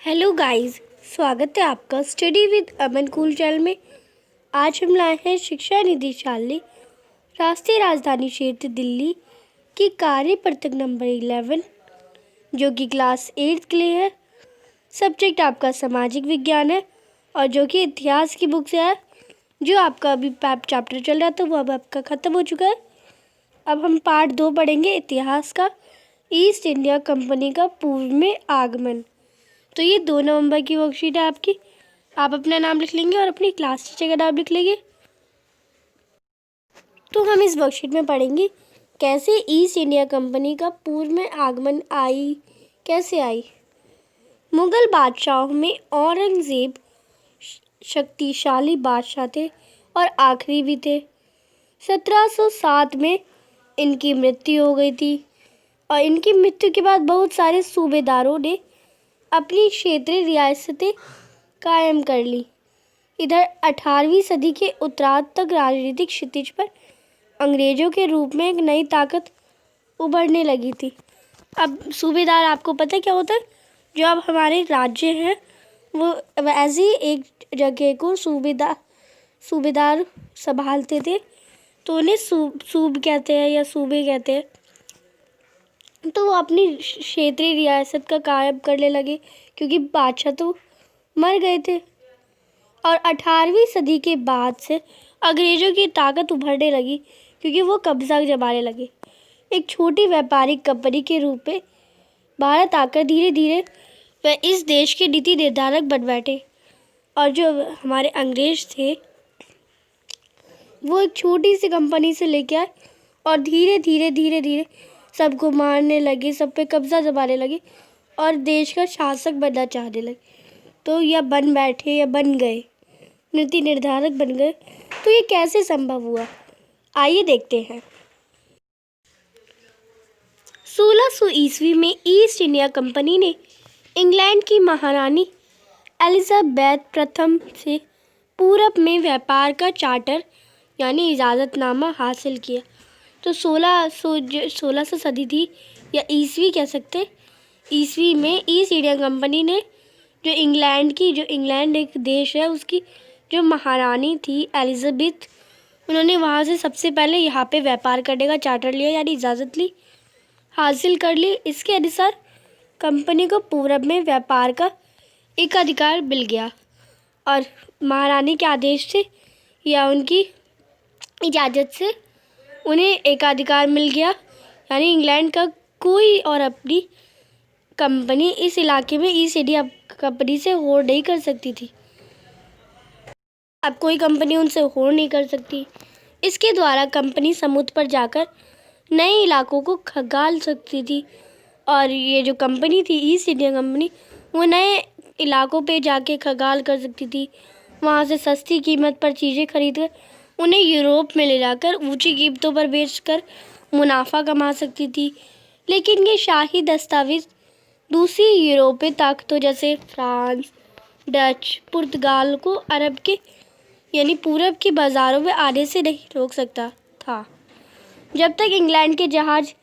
Hello guys, स्वागत है आपका study with Aman cool channel में। आज हम लाए हैं शिक्षा निदेशालय राष्ट्रीय राजधानी क्षेत्र दिल्ली की कार्य पत्रक नंबर 11 जो कि क्लास 8 के लिए है। सब्जेक्ट आपका सामाजिक विज्ञान है और जो कि इतिहास की बुक से है। जो आपका अभी चैप्टर चल रहा था वो अब आपका ख़त्म हो चुका है। अब हम पार्ट 2 पढ़ेंगे इतिहास का, ईस्ट इंडिया कंपनी का पूर्व में आगमन। तो ये 2 नवंबर की वर्कशीट है आपकी। आप अपना नाम लिख लेंगे और अपनी क्लास टीचर का नाम लिख लेंगे। तो हम इस वर्कशीट में पढ़ेंगे कैसे ईस्ट इंडिया कंपनी का पूर्व में आगमन कैसे आई। मुगल बादशाहों में औरंगज़ेब शक्तिशाली बादशाह थे और आखिरी भी थे। 1707 में इनकी मृत्यु हो गई थी और इनकी मृत्यु के बाद बहुत सारे सूबेदारों ने अपनी क्षेत्रीय रियासतें कायम कर ली। इधर 18वीं सदी के उत्तरार्ध तक राजनीतिक क्षितिज पर अंग्रेजों के रूप में एक नई ताकत उभरने लगी थी। अब सूबेदार आपको पता है क्या होता है? जो अब हमारे राज्य हैं वो ऐसे ही एक जगह को सूबेदार संभालते थे, तो उन्हें सूब कहते हैं या सूबे कहते हैं। तो वो अपनी क्षेत्रीय रियासत का कायम करने लगे क्योंकि बादशाह तो मर गए थे। और 18वीं सदी के बाद से अंग्रेजों की ताकत उभरने लगी क्योंकि वो कब्जा जमाने लगे। एक छोटी व्यापारिक कंपनी के रूप में भारत आकर धीरे धीरे वह इस देश के नीति निर्धारक बन बैठे। और जो हमारे अंग्रेज थे वो एक छोटी सी कंपनी से लेके आए और धीरे धीरे सबको मारने लगे, सब पे कब्जा जमाने लगे और देश का शासक बनना चाहने लगे। तो या बन बैठे या बन गए, नीति निर्धारक बन गए। तो ये कैसे संभव हुआ, आइए देखते हैं। 1600 ईस्वी में ईस्ट इंडिया कंपनी ने इंग्लैंड की महारानी एलिजाबेथ प्रथम से पूरब में व्यापार का चार्टर यानी इजाज़तनामा हासिल किया। तो 1600 सदी थी या ईस्वी कह सकते। ईस्वी में ईस्ट इंडिया कंपनी ने जो इंग्लैंड एक देश है उसकी जो महारानी थी एलिजाबेथ, उन्होंने वहाँ से सबसे पहले यहाँ पे व्यापार करने का चार्टर लिया यानी इजाज़त हासिल कर ली। इसके अनुसार कंपनी को पूरब में व्यापार का एकाधिकार मिल गया और महारानी के आदेश से या उनकी इजाज़त से उन्हें एकाधिकार मिल गया। यानी इंग्लैंड का कोई और अपनी कंपनी इस इलाके में ईस्ट इंडिया कंपनी से होड़ नहीं कर सकती थी। अब कोई कंपनी उनसे होड़ नहीं कर सकती। इसके द्वारा कंपनी समुद्र पर जाकर नए इलाकों को खंगाल सकती थी और ये जो कंपनी थी ईस्ट इंडिया कंपनी वो नए इलाकों पे जाके खंगाल कर सकती थी। वहाँ से सस्ती कीमत पर चीज़ें खरीद कर उन्हें यूरोप में ले जाकर ऊंची कीमतों पर बेचकर मुनाफा कमा सकती थी। लेकिन ये शाही दस्तावेज दूसरी यूरोपीय ताकतों जैसे फ्रांस, डच, पुर्तगाल को अरब के यानी पूरब के बाज़ारों में आने से नहीं रोक सकता था। जब तक इंग्लैंड के जहाज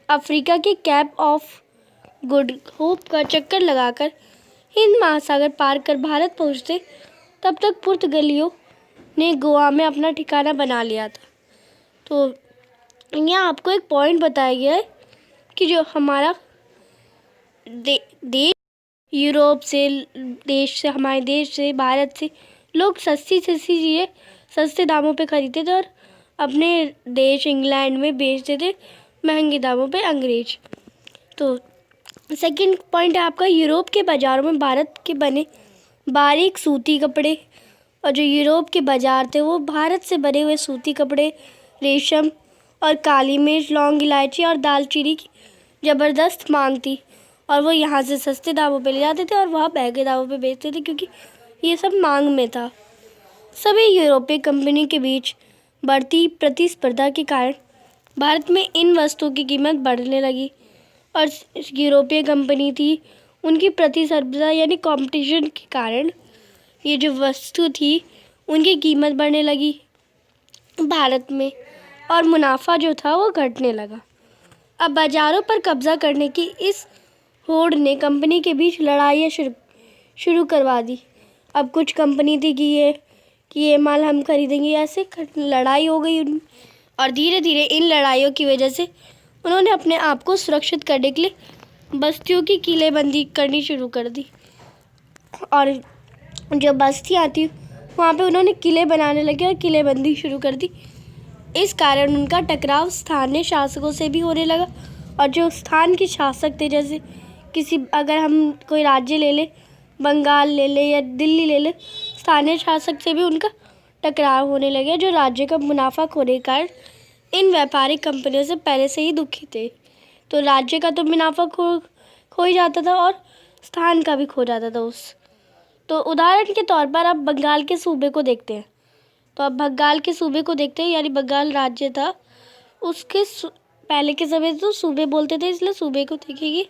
अफ्रीका के कैप ऑफ गुड होप का चक्कर लगाकर हिंद महासागर पार कर भारत पहुँचते, तब तक पुर्तगालियों ने गोवा में अपना ठिकाना बना लिया था। तो यहाँ आपको एक पॉइंट बताया गया है कि जो हमारा देश यूरोप से हमारे देश से भारत से लोग सस्ती चीज़ें सस्ते दामों पे खरीदते थे और अपने देश इंग्लैंड में बेचते थे महंगे दामों पे अंग्रेज। तो सेकंड पॉइंट है आपका यूरोप के बाज़ारों में भारत के बने बारीक सूती कपड़े और जो यूरोप के बाज़ार थे वो भारत से बने हुए सूती कपड़े, रेशम और काली मिर्च, लौंग, इलायची और दालचीनी की ज़बरदस्त मांग थी और वो यहाँ से सस्ते दामों पे ले जाते थे और वहाँ महंगे दामों पे बेचते थे क्योंकि ये सब मांग में था। सभी यूरोपीय कंपनी के बीच बढ़ती प्रतिस्पर्धा के कारण भारत में इन वस्तुओं की कीमत बढ़ने लगी और यूरोपीय कंपनी थी उनकी प्रतिस्पर्धा यानी कंपटीशन के कारण ये जो वस्तु थी उनकी कीमत बढ़ने लगी भारत में और मुनाफा जो था वो घटने लगा। अब बाज़ारों पर कब्जा करने की इस होड़ ने कंपनी के बीच लड़ाइयाँ शुरू शुरू करवा दी। अब कुछ कंपनी थी कि ये माल हम खरीदेंगे, ऐसे लड़ाई हो गई और धीरे धीरे इन लड़ाइयों की वजह से उन्होंने अपने आप को सुरक्षित करने के लिए बस्तियों की किलेबंदी करनी शुरू कर दी। और जो बस्तियाँ थी वहाँ पे उन्होंने किले बनाने लगे और किलेबंदी शुरू कर दी। इस कारण उनका टकराव स्थानीय शासकों से भी होने लगा। और जो स्थान के शासक थे, जैसे अगर हम कोई राज्य ले ले, बंगाल ले ले या दिल्ली ले ले, स्थानीय शासक से भी उनका टकराव होने लगे, जो राज्य का मुनाफा खोने के कारण इन व्यापारिक कंपनियों से पहले से ही दुखी थे। तो राज्य का तो मुनाफा खो ही जाता था और स्थान का भी खो जाता था तो उदाहरण के तौर पर आप बंगाल के सूबे को देखते हैं। तो अब बंगाल के सूबे को देखते हैं, यानी बंगाल राज्य था, उसके पहले के समय तो सूबे बोलते थे, इसलिए सूबे को देखेंगे।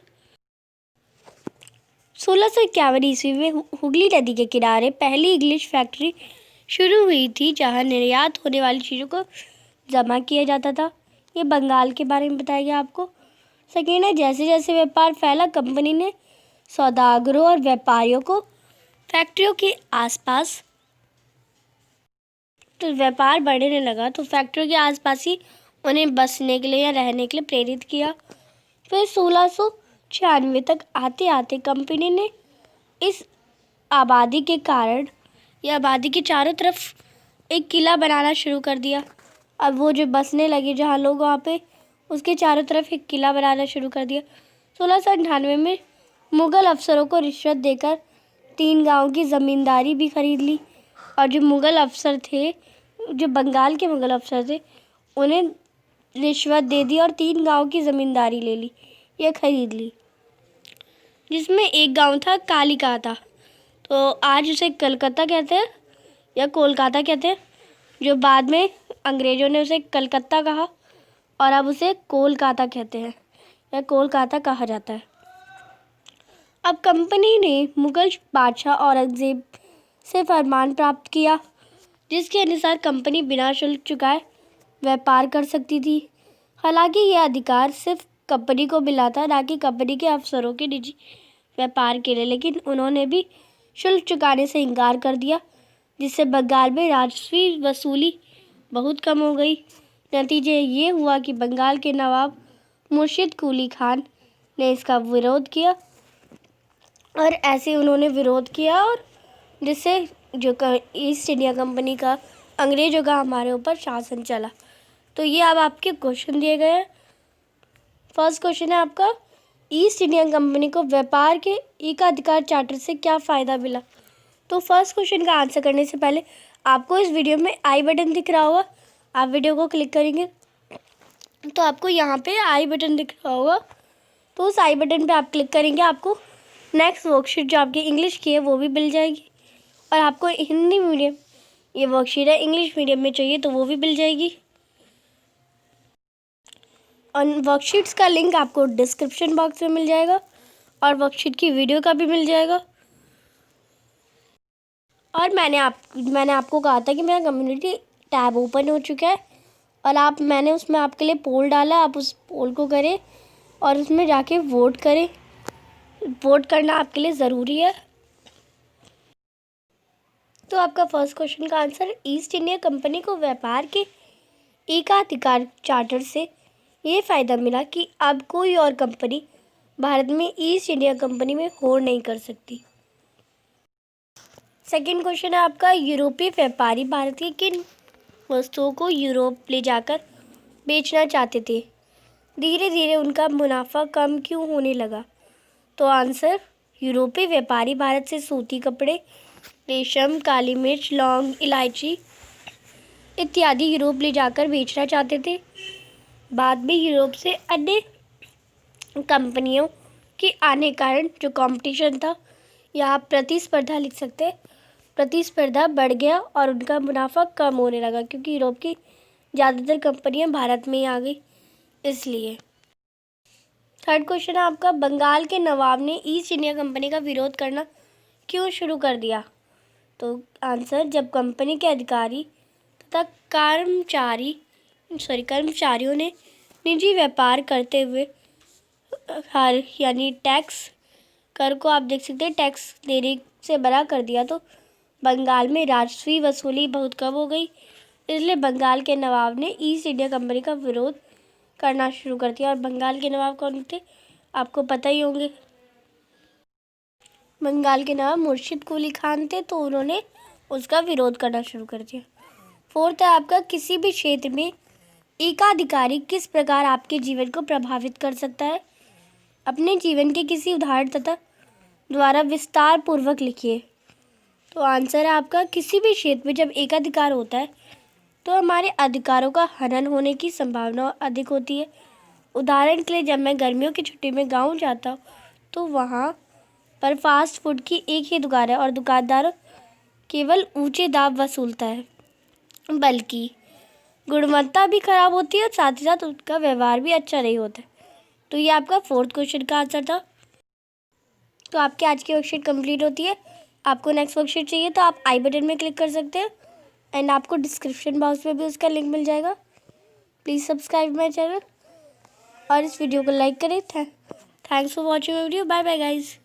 1651 ईस्वी में हुगली नदी के किनारे पहली इंग्लिश फैक्ट्री शुरू हुई थी, जहां निर्यात होने वाली चीज़ों को जमा किया जाता था। ये बंगाल के बारे में बताया गया आपको। सेकेंड है, जैसे जैसे व्यापार फैला, कंपनी ने सौदागरों और व्यापारियों को फैक्ट्रियों के आसपास तो व्यापार बढ़ने लगा, तो फैक्ट्रियों के आसपास ही उन्हें बसने के लिए या रहने के लिए प्रेरित किया। फिर 1696 तक आते आते कंपनी ने इस आबादी के कारण या आबादी के चारों तरफ एक किला बनाना शुरू कर दिया। अब वो जो बसने लगे जहाँ लोग, वहाँ पे उसके चारों तरफ एक किला बनाना शुरू कर दिया। 1698 में मुग़ल अफसरों को रिश्वत देकर 3 गांव की ज़मींदारी भी खरीद ली। और जो मुग़ल अफसर थे, जो बंगाल के मुग़ल अफसर थे, उन्हें रिश्वत दे दी और 3 गांव की ज़मींदारी ले ली या खरीद ली, जिसमें एक गांव था कालीकाता। तो आज उसे कलकत्ता कहते हैं या कोलकाता कहते हैं, जो बाद में अंग्रेज़ों ने उसे कलकत्ता कहा और अब उसे कोलकाता कहते हैं या कोलकाता कहा जाता है। अब कंपनी ने मुग़ल बादशाह औरंगज़ेब से फरमान प्राप्त किया, जिसके अनुसार कंपनी बिना शुल्क चुकाए व्यापार कर सकती थी। हालांकि यह अधिकार सिर्फ कंपनी को मिला था, ना कि कंपनी के अफसरों के निजी व्यापार के लिए, लेकिन उन्होंने भी शुल्क चुकाने से इनकार कर दिया, जिससे बंगाल में राजस्व वसूली बहुत कम हो गई। नतीजे ये हुआ कि बंगाल के नवाब मुर्शिद कुली खान ने इसका विरोध किया और ऐसे उन्होंने विरोध किया, और जिससे जो ईस्ट इंडिया कंपनी का अंग्रेज़ों का हमारे ऊपर शासन चला। तो ये अब आपके क्वेश्चन दिए गए हैं। फर्स्ट क्वेश्चन है आपका, ईस्ट इंडिया कंपनी को व्यापार के एकाधिकार चार्टर से क्या फ़ायदा मिला। तो फर्स्ट क्वेश्चन का आंसर करने से पहले आपको इस वीडियो में आई बटन दिख रहा होगा, आप वीडियो को क्लिक करेंगे तो आपको यहाँ पे आई बटन दिख रहा होगा, तो उस आई बटन पे आप क्लिक करेंगे, आपको नेक्स्ट वर्कशीट जो आपकी इंग्लिश की है वो भी मिल जाएगी। और आपको हिंदी मीडियम ये वर्कशीट है, इंग्लिश मीडियम में चाहिए तो वो भी मिल जाएगी। और वर्कशीट्स का लिंक आपको डिस्क्रिप्शन बॉक्स में मिल जाएगा और वर्कशीट की वीडियो का भी मिल जाएगा। और मैंने आपको कहा था कि मेरा कम्युनिटी टैब ओपन हो चुका है और मैंने उसमें आपके लिए पोल डाला, आप उस पोल को करें और उसमें जाके वोट करें। वोट करना आपके लिए ज़रूरी है। तो आपका फर्स्ट क्वेश्चन का आंसर, ईस्ट इंडिया कंपनी को व्यापार के एकाधिकार चार्टर से ये फ़ायदा मिला कि अब कोई और कंपनी भारत में ईस्ट इंडिया कंपनी में होड़ नहीं कर सकती। सेकंड क्वेश्चन है आपका, यूरोपीय व्यापारी भारत की किन वस्तुओं को यूरोप ले जाकर बेचना चाहते थे, धीरे धीरे उनका मुनाफा कम क्यों होने लगा। तो आंसर, यूरोपीय व्यापारी भारत से सूती कपड़े, रेशम, काली मिर्च, लौंग, इलायची इत्यादि यूरोप ले जाकर बेचना चाहते थे। बाद में यूरोप से अन्य कंपनियों के आने के कारण जो कंपटीशन था, या आप प्रतिस्पर्धा लिख सकते हैं, प्रतिस्पर्धा बढ़ गया और उनका मुनाफा कम होने लगा, क्योंकि यूरोप की ज़्यादातर कंपनियां भारत में ही आ गई इसलिए। थर्ड क्वेश्चन है आपका, बंगाल के नवाब ने ईस्ट इंडिया कंपनी का विरोध करना क्यों शुरू कर दिया। तो आंसर, जब कंपनी के अधिकारी तथा कर्मचारियों ने निजी व्यापार करते हुए यानी टैक्स कर को आप देख सकते हैं, टैक्स देने से बड़ा कर दिया तो बंगाल में राजस्व वसूली बहुत कम हो गई। इसलिए बंगाल के नवाब ने ईस्ट इंडिया कंपनी का विरोध करना शुरू कर दिया। और बंगाल के नवाब कौन थे, आपको पता ही होंगे। बंगाल के नवाब मुर्शिद कुली खान थे, तो उन्होंने उसका विरोध करना शुरू कर दिया। फोर्थ है आपका, किसी भी क्षेत्र में एकाधिकारी किस प्रकार आपके जीवन को प्रभावित कर सकता है। अपने जीवन के किसी उदाहरण तथा द्वारा विस्तार पूर्वक लिखिए। तो आंसर है आपका, किसी भी क्षेत्र में जब एकाधिकार होता है तो हमारे अधिकारों का हनन होने की संभावना अधिक होती है। उदाहरण के लिए, जब मैं गर्मियों की छुट्टी में गाँव जाता हूँ तो वहाँ पर फास्ट फूड की एक ही दुकान है और दुकानदार केवल ऊंचे दाम वसूलता है, बल्कि गुणवत्ता भी खराब होती है और साथ ही साथ उनका व्यवहार भी अच्छा नहीं होता। तो ये आपका फोर्थ क्वेश्चन का आंसर था। तो आपकी आज की वर्कशीट कंप्लीट होती है। आपको नेक्स्ट वर्कशीट चाहिए तो आप आई बटन में क्लिक कर सकते हैं एंड आपको डिस्क्रिप्शन बॉक्स में भी उसका लिंक मिल जाएगा। प्लीज़ सब्सक्राइब माई चैनल और इस वीडियो को लाइक करें। Thanks for watching video. Bye bye guys.